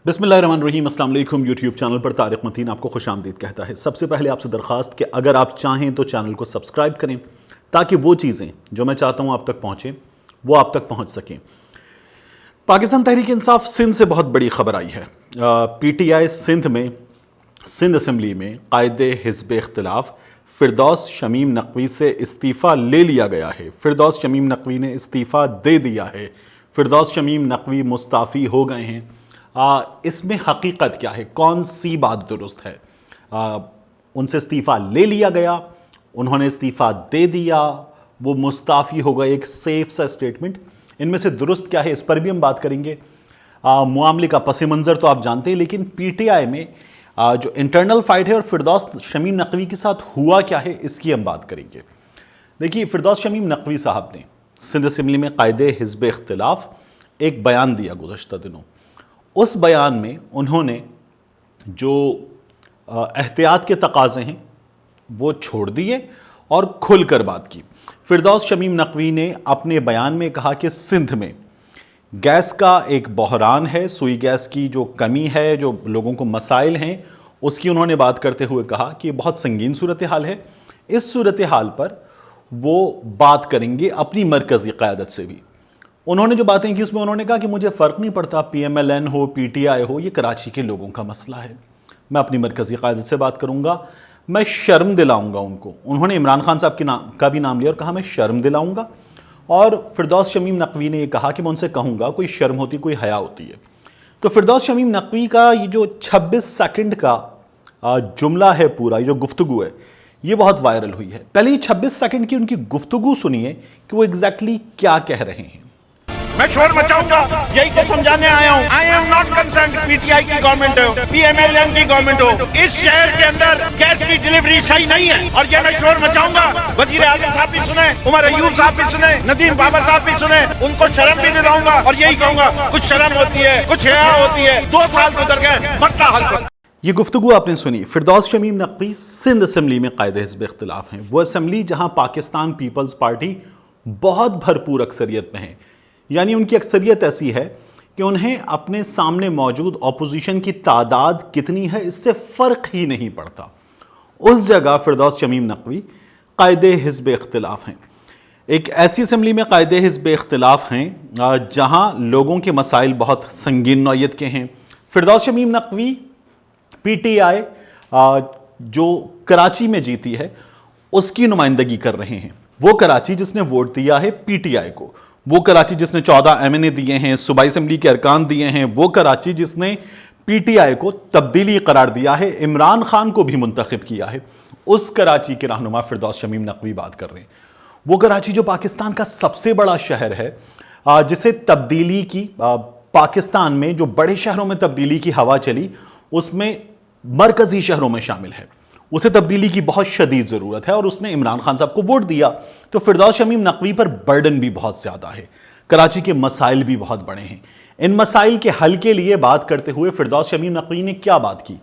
बिस्मिल्लाहिर्रहमानिर्रहीम। अस्सलाम वालेकुम। यूट्यूब चैनल पर तारिक मतीन आपको खुश आमदीद कहता है। सबसे पहले आपसे दरख्वास्त कि अगर आप चाहें तो चैनल को सब्सक्राइब करें ताकि वो चीज़ें जो मैं चाहता हूँ आप तक पहुँचें वो आप तक पहुँच सकें। पाकिस्तान तहरीक इंसाफ सिंध से बहुत बड़ी खबर आई है। PTI सिंध में सिंध असम्बली में कायदे हिज़्ब इख्तिलाफ फिरदौस शमीम नकवी से इस्तीफ़ा ले लिया गया है। फिरदौस शमीम नकवी ने इस्तीफ़ा दे दिया है। फिरदौस शमीम नकवी मुस्ताफ़ी हो गए हैं। इसमें हकीकत क्या है, कौन सी बात दुरुस्त है? उनसे इस्तीफ़ा ले लिया गया, उन्होंने इस्तीफ़ा दे दिया, वो मुस्ताफ़ी हो गए, एक सेफ सा स्टेटमेंट। इनमें से दुरुस्त क्या है इस पर भी हम बात करेंगे। मामले का पस मंज़र तो आप जानते हैं, लेकिन PTI में जो इंटरनल फाइट है और फिरदौस शमीम नकवी के साथ हुआ क्या है इसकी हम बात करेंगे। देखिए, फिरदौस शमीम नकवी साहब ने सिंध असम्बली में कायदे हिज़्ब इख्तिलाफ एक बयान दिया गुज़श्ता दिनों। उस बयान में उन्होंने जो एहतियात के तकाज़े हैं वो छोड़ दिए और खुलकर बात की। फिरदौस शमीम नकवी ने अपने बयान में कहा कि सिंध में गैस का एक बहरान है, सुई गैस की जो कमी है, जो लोगों को मसाइल हैं, उसकी उन्होंने बात करते हुए कहा कि ये बहुत संगीन सूरत हाल है। इस सूरत हाल पर वो बात करेंगे अपनी मरकज़ी क़यादत से भी। उन्होंने जो बातें की उसमें उन्होंने कहा कि मुझे फ़र्क नहीं पड़ता PMLN हो, PTI हो, ये कराची के लोगों का मसला है। मैं अपनी मरकज़ी क़यादत से बात करूँगा, मैं शर्म दिलाऊँगा उनको। उन्होंने इमरान खान साहब का भी नाम लिया और कहा मैं शर्म दिलाऊँगा। और फिरदौस शमीम नकवी ने ये कहा कि मैं उनसे कहूँगा कोई शर्म होती, कोई हया होती है। तो फिरदौस शमीम नकवी का ये जो 26 सेकंड का जुमला है, पूरा ये जो गुफ्तगू है, ये बहुत वायरल हुई है। पहले ये 26 सेकंड की उनकी गुफ्तगू सुनिए कि वो एग्जैक्टली क्या कह रहे हैं। मैं शोर मचाऊंगा, यही तो समझाने आया हूँ। I am not concern PTI की गवर्नमेंट हो, PMLN की गवर्नमेंट हो, इस शहर के अंदर गैस की डिलीवरी सही नहीं है और ये मैं शोर मचाऊंगा। वजीर आजम साहब भी सुने, उमर अयूब साहब भी सुने, नदीम बाबर साहब भी सुने, उनको शर्म भी दिलाऊंगा और यही कहूंगा कुछ शर्म होती है, कुछ हया होती है। 2 साल गुजर गए, मसला हल कर। ये गुफ्तगू आपने सुनी। फिरदौस शमीम नकवी सिंध असम्बली में कायदे हिज़्ब इख्तिलाफ हैं। वो असम्बली जहां पाकिस्तान पीपल्स पार्टी बहुत भरपूर अक्सरियत में है, यानी उनकी अक्सरियत ऐसी है कि उन्हें अपने सामने मौजूद अपोजिशन की तादाद कितनी है इससे फ़र्क ही नहीं पड़ता। उस जगह फिरदौस शमीम नकवी कायदे हिज़्ब इख्तिलाफ हैं। एक ऐसी असम्बली में कायदे हिज़्ब इख्तिलाफ हैं जहां लोगों के मसाइल बहुत संगीन नौयत के हैं। फिरदौस शमीम नकवी PTI जो कराची में जीती है उसकी नुमाइंदगी कर रहे हैं। वो कराची जिसने वोट दिया है PTI को, वो कराची जिसने 14 MNA दिए हैं, सूबाई असम्बली के अरकान दिए हैं, वो कराची जिसने PTI को तब्दीली करार दिया है, इमरान खान को भी मुंतखब किया है, उस कराची के रहनुमा फिरदौस शमीम नकवी बात कर रहे हैं। वो कराची जो पाकिस्तान का सबसे बड़ा शहर है, जिसे तब्दीली की पाकिस्तान में जो बड़े शहरों में तब्दीली की हवा चली उसमें मरकजी शहरों में शामिल है, उसे तब्दीली की बहुत शदीद ज़रूरत है और उसने इमरान खान साहब को वोट दिया। तो फिरदौस शमीम नकवी पर बर्डन भी बहुत ज़्यादा है, कराची के मसाइल भी बहुत बड़े हैं। इन मसाइल के हल के लिए बात करते हुए फिरदौस शमीम नकवी ने क्या बात की?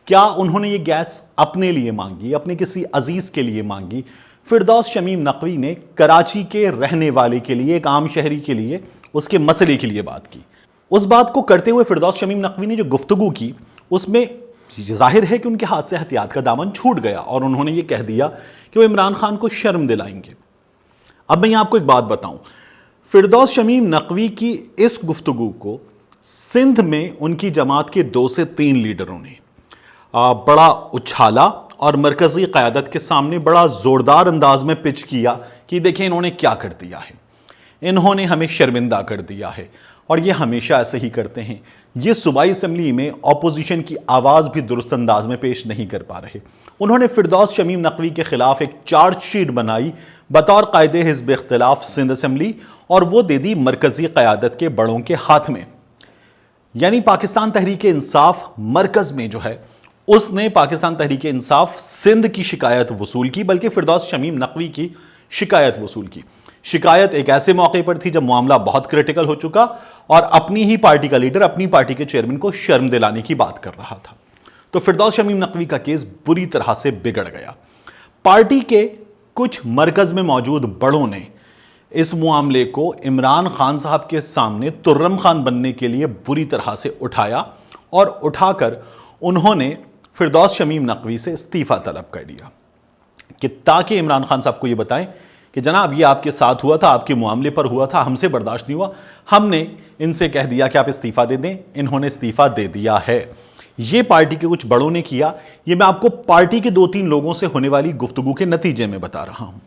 क्या उन्होंने ये गैस अपने लिए मांगी, अपने किसी अजीज़ के लिए मांगी? फिरदौस शमीम नकवी ने कराची के रहने वाले के लिए, एक आम शहरी के लिए, उसके मसले के लिए बात की। उस बात को करते हुए फिरदौस शमीम नकवी ने जो गुफ्तगू की उसमें जाहिर है कि उनके हाथ से एहतियात का दामन छूट गया और उन्होंने ये कह दिया कि वो इमरान खान को शर्म दिलाएंगे। अब मैं आपको एक बात बताऊं, फिरदौस शमीम नकवी की इस गुफ्तगू को सिंध में उनकी जमात के 2 से 3 लीडरों ने बड़ा उछाला और मरकजी क़यादत के सामने बड़ा ज़ोरदार अंदाज में पिच किया कि देखें इन्होंने क्या कर दिया है, इन्होंने हमें शर्मिंदा कर दिया है और ये हमेशा ऐसे ही करते हैं। ये सूबाई असम्बली में अपोजिशन की आवाज़ भी दुरुस्त अंदाज में पेश नहीं कर पा रहे। उन्होंने फिरदौस शमीम नकवी के खिलाफ एक चार्जशीट बनाई बतौर कायदे हिज़्ब इख्तिलाफ सिंध असम्बली और वो दे दी मरकजी क़यादत के बड़ों के हाथ में। यानी पाकिस्तान तहरीक इंसाफ मरकज़ में जो है उसने पाकिस्तान तहरीक इंसाफ सिंध की शिकायत वसूल की, बल्कि फिरदौस शमीम नकवी की शिकायत वसूल की। शिकायत एक ऐसे मौके पर थी जब मामला बहुत क्रिटिकल हो चुका और अपनी ही पार्टी का लीडर अपनी पार्टी के चेयरमैन को शर्म दिलाने की बात कर रहा था। तो फिरदौस शमीम नकवी का केस बुरी तरह से बिगड़ गया। पार्टी के कुछ मरकज में मौजूद बड़ों ने इस मामले को इमरान खान साहब के सामने तुर्रम खान बनने के लिए बुरी तरह से उठाया اور اٹھا کر انہوں نے فردوس شمیم نقوی سے استعفیٰ طلب کر لیا کہ تاکہ عمران خان صاحب کو یہ بتائیں کہ جناب یہ آپ کے ساتھ ہوا تھا، آپ کے معاملے پر ہوا تھا، ہم سے برداشت نہیں ہوا، ہم نے ان سے کہہ دیا کہ آپ استعفیٰ دے دیں، انہوں نے استعفیٰ دے دیا ہے۔ یہ پارٹی کے کچھ بڑوں نے کیا، یہ میں آپ کو پارٹی کے 2-3 لوگوں سے ہونے والی گفتگو کے نتیجے میں بتا رہا ہوں۔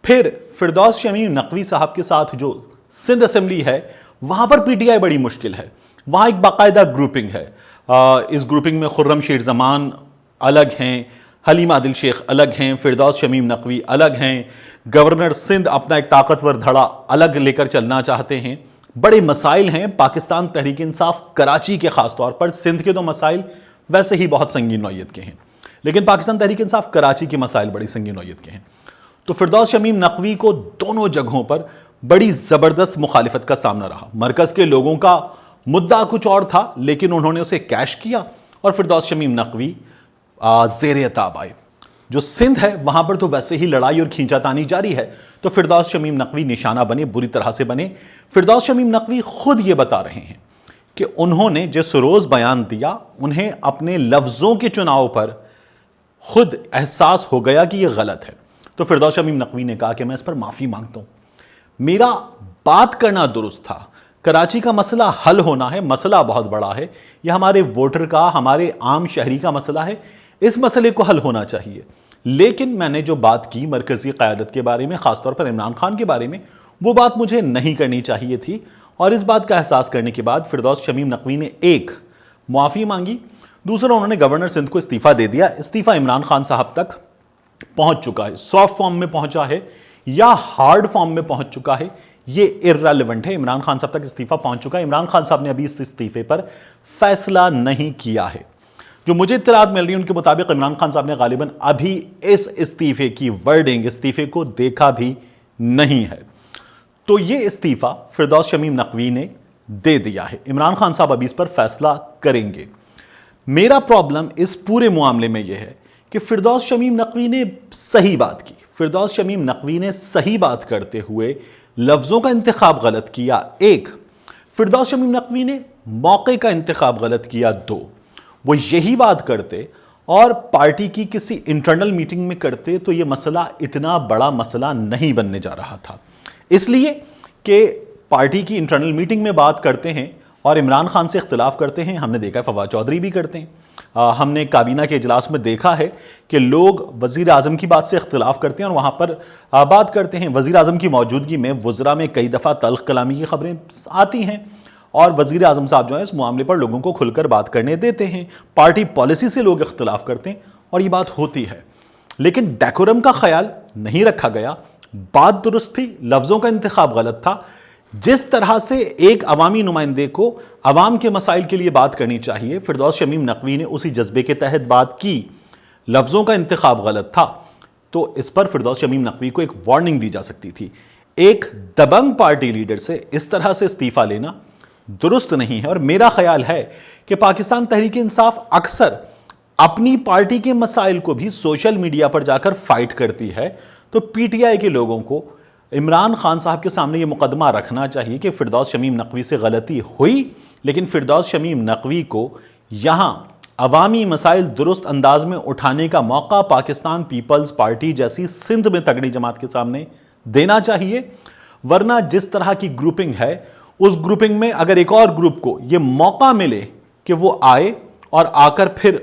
پھر فردوس شمیم نقوی صاحب کے ساتھ جو سندھ اسمبلی ہے وہاں پر پی ٹی آئی بڑی مشکل ہے، وہاں ایک باقاعدہ گروپنگ ہے، اس گروپنگ میں خرم شیر زمان الگ ہیں، حلیم عادل شیخ الگ ہیں، فردوس شمیم نقوی الگ ہیں، گورنر سندھ اپنا ایک طاقتور دھڑا الگ لے کر چلنا چاہتے ہیں، بڑے مسائل ہیں۔ پاکستان تحریک انصاف کراچی کے خاص طور پر، سندھ کے تو مسائل ویسے ہی بہت سنگین نوعیت کے ہیں، لیکن پاکستان تحریک انصاف کراچی کے مسائل بڑی سنگین نوعیت کے ہیں۔ تو فردوس شمیم نقوی کو دونوں جگہوں پر بڑی زبردست مخالفت کا سامنا رہا۔ مرکز کے لوگوں کا مدعا کچھ اور تھا لیکن انہوں نے اسے کیش کیا اور فردوس شمیم نقوی زیر عتاب آئے۔ جو سندھ ہے وہاں پر تو ویسے ہی لڑائی اور کھینچا تانی جاری ہے، تو فردوس شمیم نقوی نشانہ بنے، بری طرح سے بنے۔ فردوس شمیم نقوی خود یہ بتا رہے ہیں کہ انہوں نے جس روز بیان دیا انہیں اپنے لفظوں کے چناؤ پر خود احساس ہو گیا کہ یہ غلط ہے۔ تو فردوس شمیم نقوی نے کہا کہ میں اس پر معافی مانگتا ہوں، میرا بات کرنا درست تھا، کراچی کا مسئلہ حل ہونا ہے، مسئلہ بہت بڑا ہے، یہ ہمارے ووٹر کا، ہمارے عام شہری کا مسئلہ ہے، اس مسئلے کو حل ہونا چاہیے۔ لیکن میں نے جو بات کی مرکزی قیادت کے بارے میں، خاص طور پر عمران خان کے بارے میں، وہ بات مجھے نہیں کرنی چاہیے تھی۔ اور اس بات کا احساس کرنے کے بعد فردوس شمیم نقوی نے ایک معافی مانگی، دوسرا انہوں نے گورنر سندھ کو استعفیٰ دے دیا۔ استعفیٰ عمران خان صاحب تک پہنچ چکا ہے، سافٹ فارم میں پہنچا ہے یا ہارڈ فارم میں پہنچ چکا ہے یہ ارریلیونٹ ہے، عمران خان صاحب تک استعفیٰ پہنچ چکا ہے۔ عمران خان صاحب نے ابھی اس استعفے پر فیصلہ نہیں کیا ہے۔ جو مجھے اطلاعات مل رہی ہیں ان کے مطابق عمران خان صاحب نے غالباً ابھی اس استعفے کی ورڈنگ، استعفے کو دیکھا بھی نہیں ہے۔ تو یہ استعفیٰ فردوس شمیم نقوی نے دے دیا ہے، عمران خان صاحب ابھی اس پر فیصلہ کریں گے۔ میرا پرابلم اس پورے معاملے میں یہ ہے کہ فردوس شمیم نقوی نے صحیح بات کی، فردوس شمیم نقوی نے صحیح بات کرتے ہوئے لفظوں کا انتخاب غلط کیا، ایک۔ فردوس شمیم نقوی نے موقع کا انتخاب غلط کیا، دو۔ وہ یہی بات کرتے اور پارٹی کی کسی انٹرنل میٹنگ میں کرتے تو یہ مسئلہ اتنا بڑا مسئلہ نہیں بننے جا رہا تھا، اس لیے کہ پارٹی کی انٹرنل میٹنگ میں بات کرتے ہیں اور عمران خان سے اختلاف کرتے ہیں۔ ہم نے دیکھا ہے فواد چودھری بھی کرتے ہیں، ہم نے کابینہ کے اجلاس میں دیکھا ہے کہ لوگ وزیر اعظم کی بات سے اختلاف کرتے ہیں اور وہاں پر بات کرتے ہیں۔ وزیر اعظم کی موجودگی میں وزراء میں کئی دفعہ تلخ کلامی کی خبریں آتی ہیں اور وزیر اعظم صاحب جو ہے اس معاملے پر لوگوں کو کھل کر بات کرنے دیتے ہیں۔ پارٹی پالیسی سے لوگ اختلاف کرتے ہیں اور یہ بات ہوتی ہے، لیکن ڈیکورم کا خیال نہیں رکھا گیا۔ بات درست تھی، لفظوں کا انتخاب غلط تھا۔ جس طرح سے ایک عوامی نمائندے کو عوام کے مسائل کے لیے بات کرنی چاہیے، فردوس شمیم نقوی نے اسی جذبے کے تحت بات کی، لفظوں کا انتخاب غلط تھا۔ تو اس پر فردوس شمیم نقوی کو ایک وارننگ دی جا سکتی تھی۔ ایک دبنگ پارٹی لیڈر سے اس طرح سے استعفیٰ لینا درست نہیں ہے، اور میرا خیال ہے کہ پاکستان تحریک انصاف اکثر اپنی پارٹی کے مسائل کو بھی سوشل میڈیا پر جا کر فائٹ کرتی ہے، تو پی ٹی آئی کے لوگوں کو عمران خان صاحب کے سامنے یہ مقدمہ رکھنا چاہیے کہ فردوس شمیم نقوی سے غلطی ہوئی، لیکن فردوس شمیم نقوی کو یہاں عوامی مسائل درست انداز میں اٹھانے کا موقع پاکستان پیپلز پارٹی جیسی سندھ میں تگڑی جماعت کے سامنے دینا چاہیے۔ ورنہ جس طرح کی گروپنگ ہے، اس گروپنگ میں اگر ایک اور گروپ کو یہ موقع ملے کہ وہ آئے اور آ کر پھر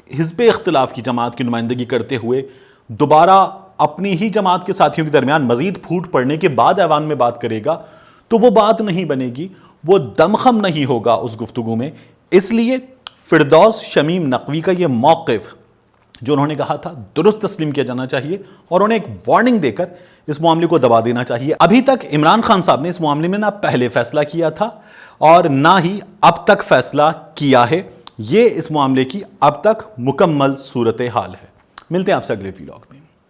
حزب اختلاف کی جماعت کی نمائندگی کرتے ہوئے دوبارہ اپنی ہی جماعت کے ساتھیوں کے درمیان مزید پھوٹ پڑنے کے بعد ایوان میں بات کرے گا، تو وہ بات نہیں بنے گی، وہ دمخم نہیں ہوگا اس گفتگو میں۔ اس لیے فردوس شمیم نقوی کا یہ موقف جو انہوں نے کہا تھا درست تسلیم کیا جانا چاہیے، اور انہیں ایک وارننگ دے کر اس معاملے کو دبا دینا چاہیے۔ ابھی تک عمران خان صاحب نے اس معاملے میں نہ پہلے فیصلہ کیا تھا اور نہ ہی اب تک فیصلہ کیا ہے۔ یہ اس معاملے کی اب تک مکمل صورتحال ہے۔ ملتے ہیں آپ سے اگلے ویلاگ میں۔